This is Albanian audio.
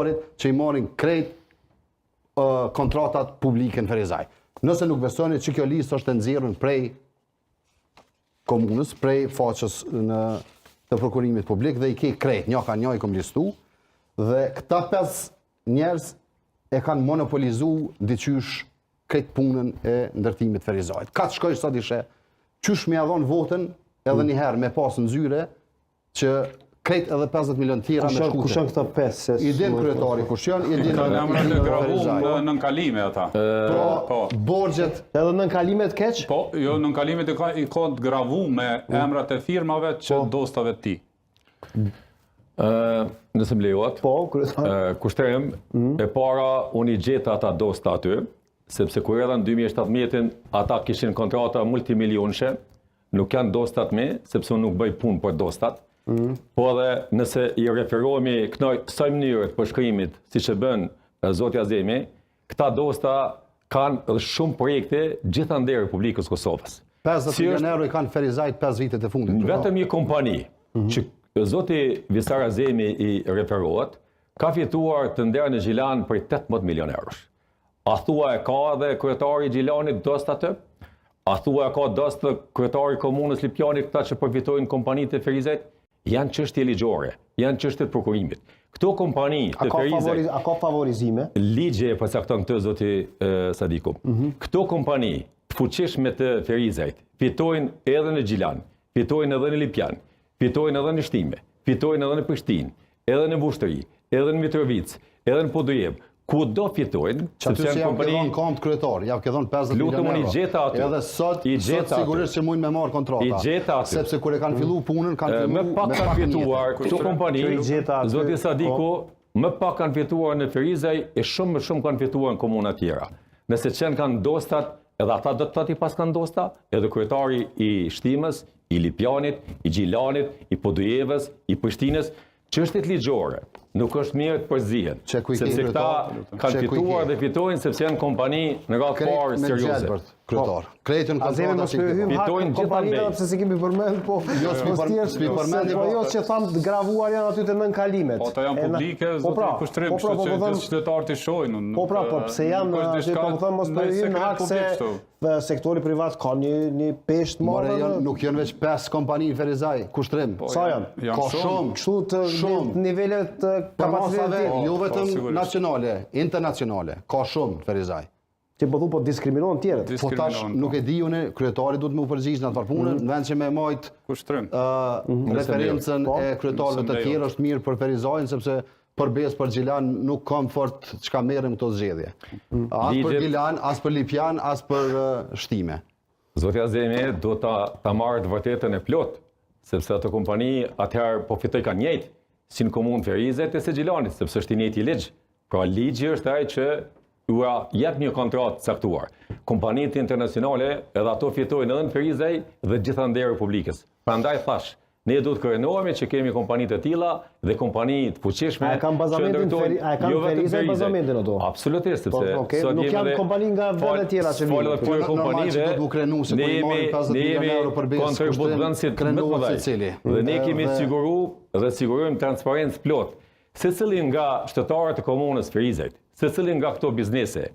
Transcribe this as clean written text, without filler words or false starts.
kryetarët që i marrin krejt kontratat publike në Ferizaj. Nëse nuk besoni që kjo listë është e nxjerrur prej komunës, prej faqes të prokurimit publik dhe i ke krejt, një ka një i kom listu, dhe këta 5 njerëz e kanë monopolizu diqysh krejt punën e ndërtimit Ferizajt. Ka të shkoj sa dishe, qysh me adhon votën edhe njëherë me pasë në zyre që krejt edhe 50 milion tjera me shkute. Kush janë këta 5? I din kryetari kush janë, i din në gravu në nënkalime ata. Po, borxhet. Edhe nënkalimet keq? Po, jo, nënkalimet i ka të gravu me emrat e firmave që dostave ti. Nëse më lejohet, kushtrim, e para unë i gjeta ata dosta aty, sepse kur edhe në 2017 ata kishin kontrata multimilionshë, nuk janë dostat me, sepse unë nuk bëj punë për dostat. Po edhe nëse i referohemi kësaj mënyre të përshkrimit, si që bën Zoti Azemi, këta dosta kanë shumë projekte gjithandej Republikës Kosovës. 50 milion euro i kanë Ferizajt 5 vitet e fundit. Vetëm një kompani që Zoti Visar Azemi i referohet, ka fituar të nderën e Gjilan për 18 milion eurosh. A thua e ka edhe kryetari i Gjilanit dosta atë? A thua e ka dosta kryetari i komunës Lipjanit këta që përfitojnë kompanitë e Ferizajt? Janë çështje ligjore, janë çështje të prokurimit. Këto kompani të Ferizajt... A ka favorizime? Ligje e përcakton këtë Zoti Sadiku. Këto kompani të fuqishme të Ferizajt fitojnë edhe në Gjilan, fitojnë edhe në Lipjan, fitojnë edhe në Shtime, fitojnë edhe në Prishtinë, edhe në Vushtëri, edhe në Mitrovic, edhe në Podujev. Ku do fitojnë, sepse janë kompani... Javë këdhon kryetar, javë këdhon 50 milion euro. I gjeta aty. Edhe sot sigurisht që mujnë me marë kontrata. I gjeta aty. Sepse kur e kanë fillu punën, kanë fillu me pak kanë fituar, këto kompani, Zoti Sadiku, më pak kanë fituar në Ferizaj e shumë më shumë kanë fituar në komuna tjera. Nëse qenë kanë dostat, edhe ata do të tati pas kanë dosta, edhe kryetari i Shtimës, i Lipjanit, i Gjilanit, i Podujevës, i Prishtinës, çështjet ligjore nuk është mirë të përzihen, sepse këta kanë fituar dhe fitojnë sepse janë kompani në radhë parë serioze. Krejtën kontrata fitojnë kompanive pse se kemi përmend, po jo përmend, po jo që thamë gravuar janë aty të nënkalimet. Po ata janë publike, zoti kushtrim, kështu që gjithë qytetarët i shohin. Po pse janë aty, po them mos po hyn në hak se sektori privat ka një peshë të madhe. Nuk janë veç 5 kompani në Ferizaj, kushtrim. Sa janë? Ka shumë, kështu të nivelet të kapacitetit. Jo vetëm nacionale, internacionale, ka shumë në Ferizaj. Që po thu po diskriminohen tjerët. Po tash nuk e di unë, kryetari duhet më përgjigj në atë punën, në vend që me majt referencën e kryetarëve të tjerë është mirë për Ferizajin sepse për Besë, për Gjilan nuk kam fort çka merrem këto zgjedhje. As për Gjilan, as për Lipjan, as për Shtime. Zoti Azemi do ta marrë të vërtetën e plot, sepse ato kompani atëherë po fitoj kanë njëjtë si në komunë Ferizajt e se Gjilanit, sepse është i njëjti ligj. Pra ligji është ai që ua jep një kontratë caktuar. Kompanitë internacionale edhe ato fitojnë edhe në Ferizaj dhe gjithandej Republikës. Prandaj thash, ne duhet të kërcënohemi që kemi kompanitë të tilla dhe kompani të fuqishme. A kanë bazamentin Ferizaj bazamentin ato? Absolutisht, sepse sot nuk janë kompani nga vende tjera që vinë. Këtyre kompanive ne jemi kontribuentë më të mëdhenj. Dhe ne kemi sigurojmë transparencë plot. Secili nga shtetarët e komunës Ferizajt, secili nga këto biznese